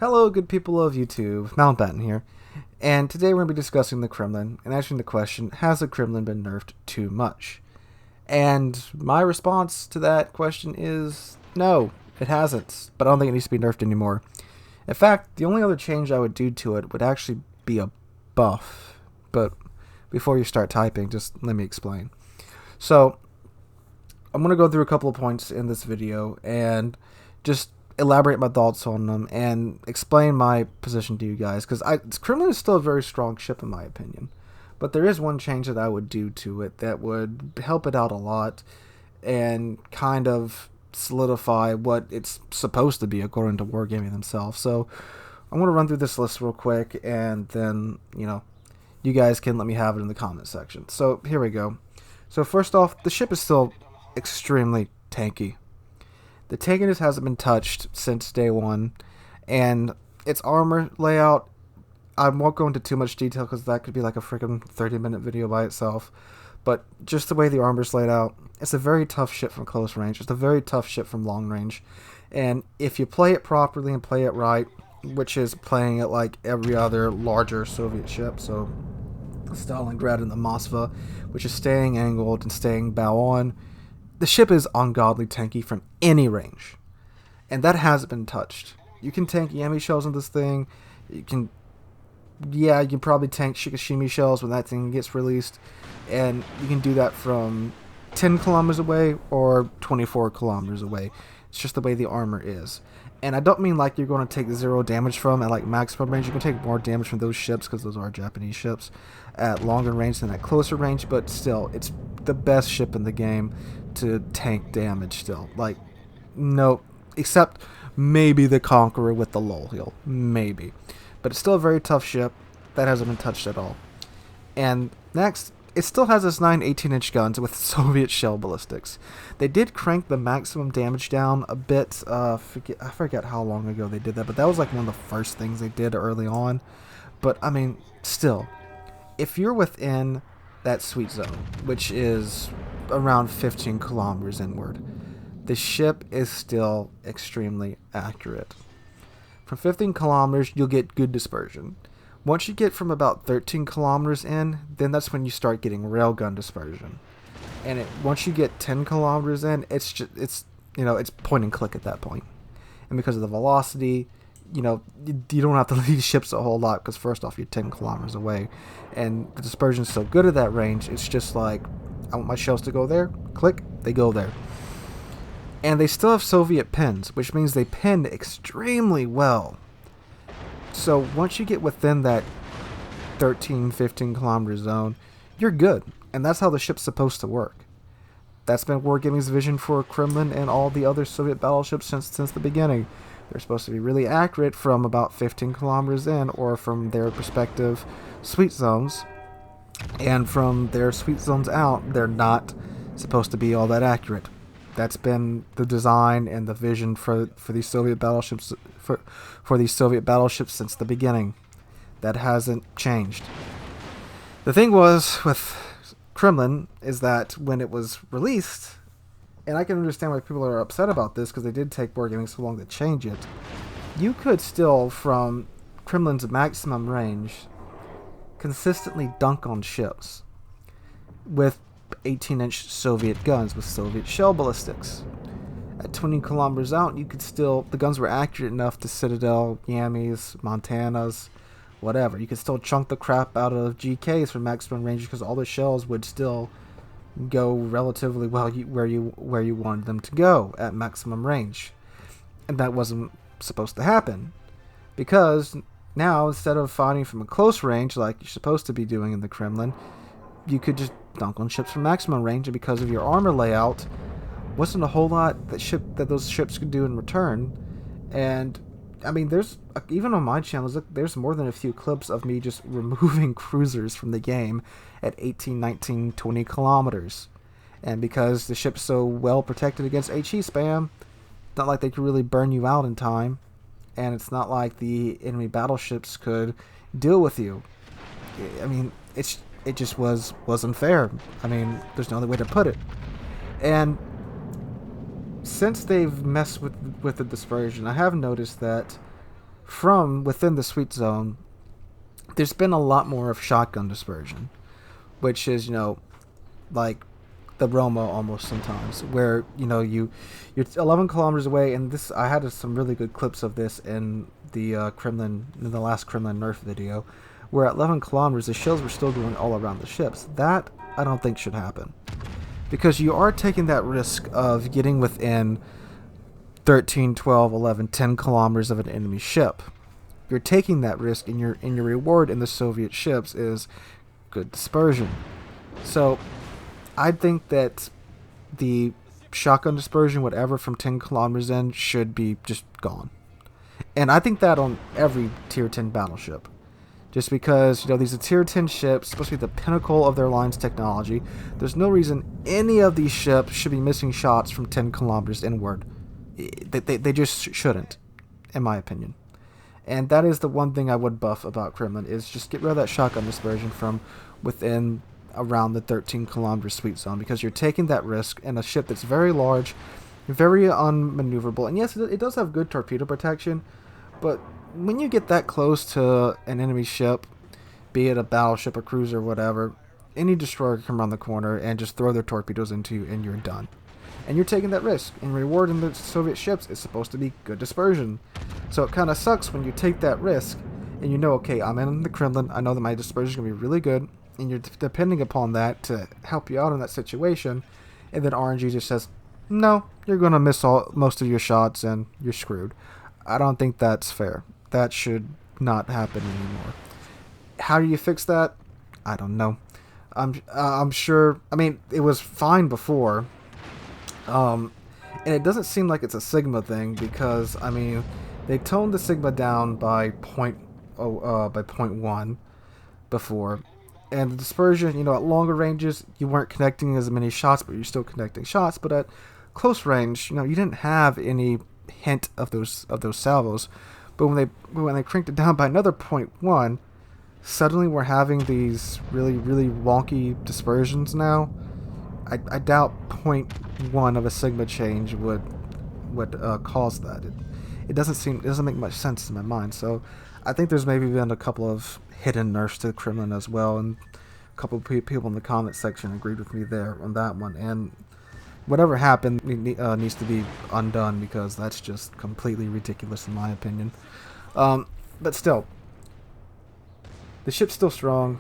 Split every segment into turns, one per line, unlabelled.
Hello, good people of YouTube, Mountbatten here, and today we're going to be discussing the Kremlin and answering the question, has the Kremlin been nerfed too much? And my response to that question is, no, it hasn't, but I don't think it needs to be nerfed anymore. In fact, the only other change I would do to it would actually be a buff, but before you start typing, just let me explain. So, I'm going to go through a couple of points in this video and just elaborate my thoughts on them and explain my position to you guys, because Kremlin is still a very strong ship in my opinion, but there is one change that I would do to it that would help it out a lot and kind of solidify what it's supposed to be according to Wargaming themselves. So I'm going to run through this list real quick, and then you guys can let me have it in the comment section. So here we go. So first off, the ship is still extremely tanky. The tankiness hasn't been touched since day one, and its armor layout, I won't go into too much detail because that could be like a freaking 30-minute video by itself, but just the way the armor's laid out, it's a very tough ship from close range, it's a very tough ship from long range, and if you play it properly and play it right, which is playing it like every other larger Soviet ship, so Stalingrad and the Moskva, which is staying angled and staying bow on, the ship is ungodly tanky from any range, and that hasn't been touched. You can tank Yami shells in this thing. You can probably tank Shikishimi shells when that thing gets released, and you can do that from 10 kilometers away or 24 kilometers away. It's just the way the armor is. And I don't mean like you're going to take 0 damage from at like maximum range. You can take more damage from those ships because those are Japanese ships at longer range than at closer range, but still, it's the best ship in the game to tank damage still. Like, no, except maybe the Conqueror with the lull heal. Maybe. But it's still a very tough ship. That hasn't been touched at all. And next, it still has its 9 18-inch guns with Soviet shell ballistics. They did crank the maximum damage down a bit. I forget how long ago they did that, but that was like one of the first things they did early on. But, I mean, still, if you're within that sweet zone, which is around 15 kilometers inward, the ship is still extremely accurate. From 15 kilometers, you'll get good dispersion. Once you get from about 13 kilometers in, then that's when you start getting railgun dispersion. And once you get 10 kilometers in, it's point and click at that point. And because of the velocity, you don't have to lead ships a whole lot, because first off, you're 10 kilometers away, and the dispersion is so good at that range. It's just like, I want my shells to go there, click, they go there. And they still have Soviet pins, which means they pin extremely well. So once you get within that 13, 15 kilometer zone, you're good. And that's how the ship's supposed to work. That's been Wargaming's vision for Kremlin and all the other Soviet battleships since the beginning. They're supposed to be really accurate from about 15 kilometers in, or from their respective sweet zones. And from their sweet zones out, they're not supposed to be all that accurate. That's been the design and the vision for these Soviet battleships for these Soviet battleships since the beginning. That hasn't changed. The thing was with Kremlin is that when it was released, and I can understand why people are upset about this because they did take Wargaming so long to change it, you could still, from Kremlin's maximum range, consistently dunk on ships with 18-inch Soviet guns with Soviet shell ballistics. At 20 kilometers out, you could still, the guns were accurate enough to Citadel, Yamis, Montanas, whatever. You could still chunk the crap out of GKs from maximum range because all the shells would still go relatively well where you wanted them to go at maximum range. And that wasn't supposed to happen, because now, instead of fighting from a close range like you're supposed to be doing in the Kremlin, you could just dunk on ships from maximum range, and because of your armor layout, wasn't a whole lot that those ships could do in return. And I mean, there's even on my channels, there's more than a few clips of me just removing cruisers from the game at 18, 19, 20 kilometers. And because the ship's so well protected against HE spam, it's not like they could really burn you out in time. And it's not like the enemy battleships could deal with you. I mean, it just wasn't fair. I mean, there's no other way to put it. And since they've messed with the dispersion, I have noticed that from within the sweet zone, there's been a lot more of shotgun dispersion, which is, like the Roma almost sometimes, where, you're 11 kilometers away, and this, I had some really good clips of this in the Kremlin, in the last Kremlin nerf video, where at 11 kilometers, the shells were still going all around the ships. That, I don't think should happen. Because you are taking that risk of getting within 13, 12, 11, 10 kilometers of an enemy ship. You're taking that risk, and your reward in the Soviet ships is good dispersion. So I think that the shotgun dispersion, whatever, from 10 kilometers in should be just gone. And I think that on every tier 10 battleship. Just because, these are tier 10 ships, supposed to be the pinnacle of their line's technology. There's no reason any of these ships should be missing shots from 10 kilometers inward. They just shouldn't, in my opinion. And that is the one thing I would buff about Kremlin, is just get rid of that shotgun dispersion from within around the 13 kilometer sweet zone, because you're taking that risk in a ship that's very large, very unmaneuverable. And yes, it does have good torpedo protection, but when you get that close to an enemy ship, be it a battleship, a cruiser, whatever, any destroyer can come around the corner and just throw their torpedoes into you, and you're done. And you're taking that risk. And reward in the Soviet ships is supposed to be good dispersion. So it kind of sucks when you take that risk, and okay, I'm in the Kremlin, I know that my dispersion is going to be really good, and you're depending upon that to help you out in that situation, and then RNG just says, no, you're going to miss most of your shots, and you're screwed. I don't think that's fair. That should not happen anymore. How do you fix that? I don't know. I'm sure. I mean, it was fine before, and it doesn't seem like it's a Sigma thing, because they toned the Sigma down by 0.1 before, and the dispersion. At longer ranges, you weren't connecting as many shots, but you're still connecting shots. But at close range, you didn't have any hint of those salvos. But when they cranked it down by another 0.1, suddenly we're having these really, really wonky dispersions now. I doubt 0.1 of a Sigma change would cause that. It doesn't make much sense in my mind. So I think there's maybe been a couple of hidden nerfs to the Kremlin as well, and a couple of people in the comment section agreed with me there on that one. And whatever happened needs to be undone, because that's just completely ridiculous in my opinion. But still, the ship's still strong,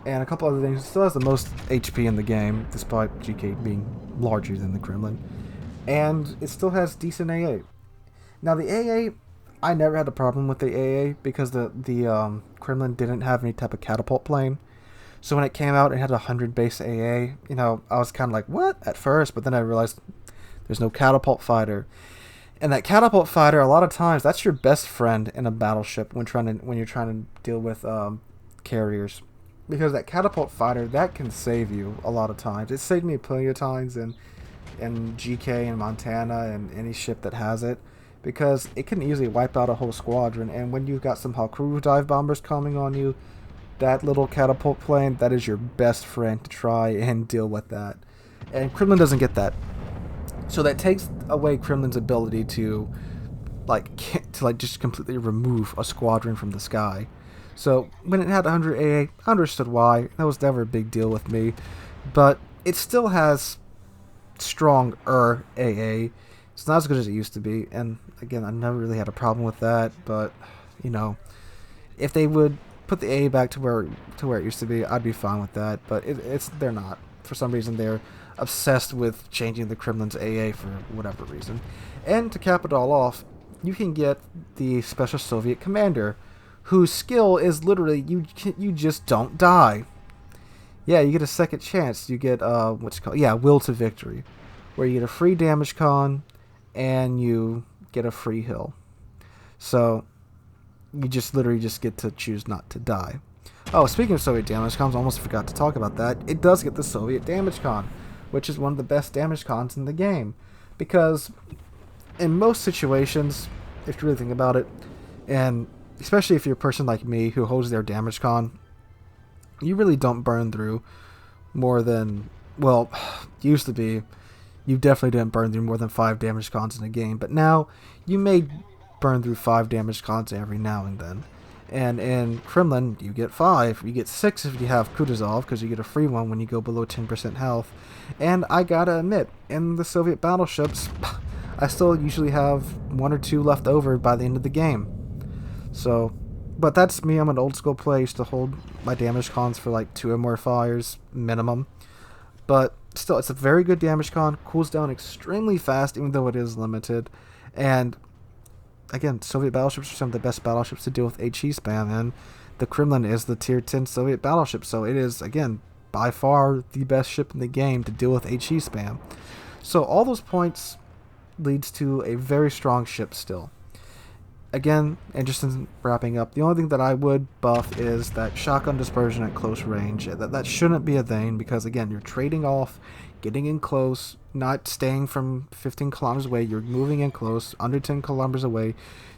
and a couple other things. It still has the most HP in the game, despite GK being larger than the Kremlin, and it still has decent AA. Now the AA, I never had a problem with the AA, because the Kremlin didn't have any type of catapult plane. So when it came out, it had 100 base AA. I was kind of like, what? At first, but then I realized there's no catapult fighter. And that catapult fighter, a lot of times, that's your best friend in a battleship when you're trying to deal with carriers. Because that catapult fighter, that can save you a lot of times. It saved me plenty of times in GK and Montana and any ship that has it. Because it can easily wipe out a whole squadron. And when you've got some Haku dive bombers coming on you, that little catapult plane, that is your best friend to try and deal with that. And Kremlin doesn't get that. So that takes away Kremlin's ability to just completely remove a squadron from the sky. So when it had 100 AA, I understood why. That was never a big deal with me. But it still has stronger AA. It's not as good as it used to be. And again, I never really had a problem with that. But, if they would put the AA back to where it used to be, I'd be fine with that. But they're not. For some reason, they're obsessed with changing the Kremlin's AA for whatever reason. And to cap it all off, you can get the Special Soviet Commander, whose skill is literally you just don't die. Yeah, you get a second chance. You get Will to Victory, where you get a free damage con and you get a free hill. So you just literally just get to choose not to die. Oh, speaking of Soviet damage cons, I almost forgot to talk about that. It does get the Soviet damage con, which is one of the best damage cons in the game. Because in most situations, if you really think about it, and especially if you're a person like me who holds their damage con, you really don't burn through more than, well, used to be, you definitely didn't burn through more than 5 damage cons in a game. But now, you may burn through 5 damage cons every now and then. And in Kremlin, you get 5. You get 6 if you have Kutuzov, because you get a free one when you go below 10% health. And I gotta admit, in the Soviet battleships, I still usually have 1 or 2 left over by the end of the game. So, but that's me. I'm an old school player. I used to hold my damage cons for like 2 or more fires minimum. But still, it's a very good damage con. Cools down extremely fast, even though it is limited. And again, Soviet battleships are some of the best battleships to deal with HE spam, and the Kremlin is the tier 10 Soviet battleship, so it is, again, by far the best ship in the game to deal with HE spam. So all those points leads to a very strong ship still. Again, and just in wrapping up, the only thing that I would buff is that shotgun dispersion at close range. That shouldn't be a thing, because again, you're trading off, getting in close, not staying from 15 kilometers away. You're moving in close, under 10 kilometers away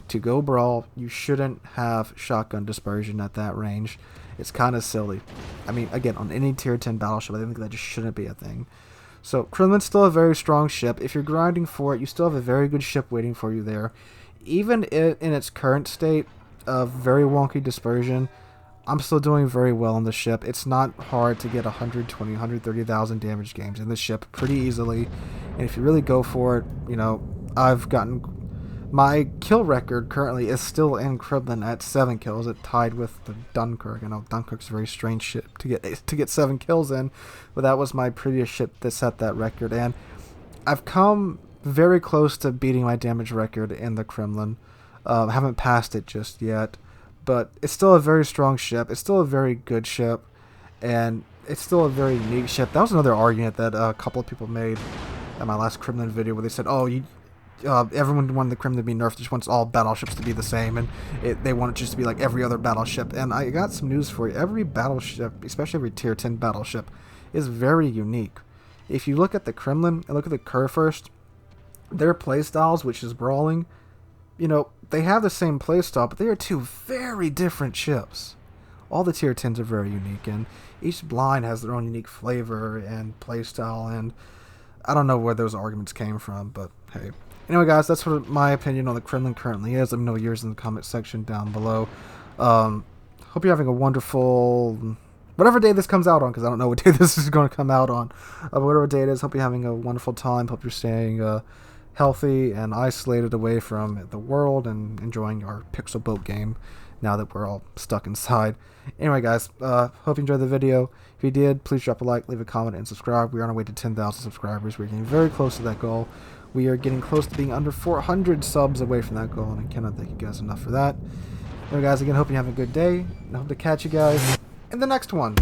to go brawl. You shouldn't have shotgun dispersion at that range. It's kind of silly. I mean, again, on any tier 10 battleship, I think that just shouldn't be a thing. So Kremlin's still a very strong ship. If you're grinding for it, you still have a very good ship waiting for you there. Even in its current state of very wonky dispersion, I'm still doing very well on the ship. It's not hard to get 120, 130,000 damage games in the ship pretty easily. And if you really go for it, you know, I've gotten... My kill record currently is still in Kremlin at 7 kills. It tied with the Dunkirk. I know Dunkirk's a very strange ship to get 7 kills in, but that was my previous ship that set that record. And I've come very close to beating my damage record in the Kremlin. I haven't passed it just yet, but it's still a very strong ship. It's still a very good ship, and it's still a very unique ship. That was another argument that a couple of people made in my last Kremlin video, where they said, "Oh, everyone wanted the Kremlin to be nerfed, just wants all battleships to be the same, and they want it just to be like every other battleship." And I got some news for you. Every battleship, especially every tier 10 battleship, is very unique. If you look at the Kremlin and look at the Kurfürst, their playstyles, which is brawling, you know, they have the same playstyle, but they are 2 very different ships. All the tier 10s are very unique, and each blind has their own unique flavor and playstyle, and I don't know where those arguments came from, but hey. Anyway, guys, that's what my opinion on the Kremlin currently is. Let me know yours in the comment section down below. Hope you're having a wonderful... whatever day this comes out on, because I don't know what day this is going to come out on. Whatever day it is, hope you're having a wonderful time. Hope you're staying healthy and isolated away from the world and enjoying our pixel boat game now that we're all stuck inside. Anyway, guys, hope you enjoyed the video. If you did, please drop a like, leave a comment, and subscribe. We are on our way to 10,000 subscribers. We're getting very close to that goal. We are getting close to being under 400 subs away from that goal, and I cannot thank you guys enough for that. Anyway, guys, again, hope you have a good day, and I hope to catch you guys in the next one.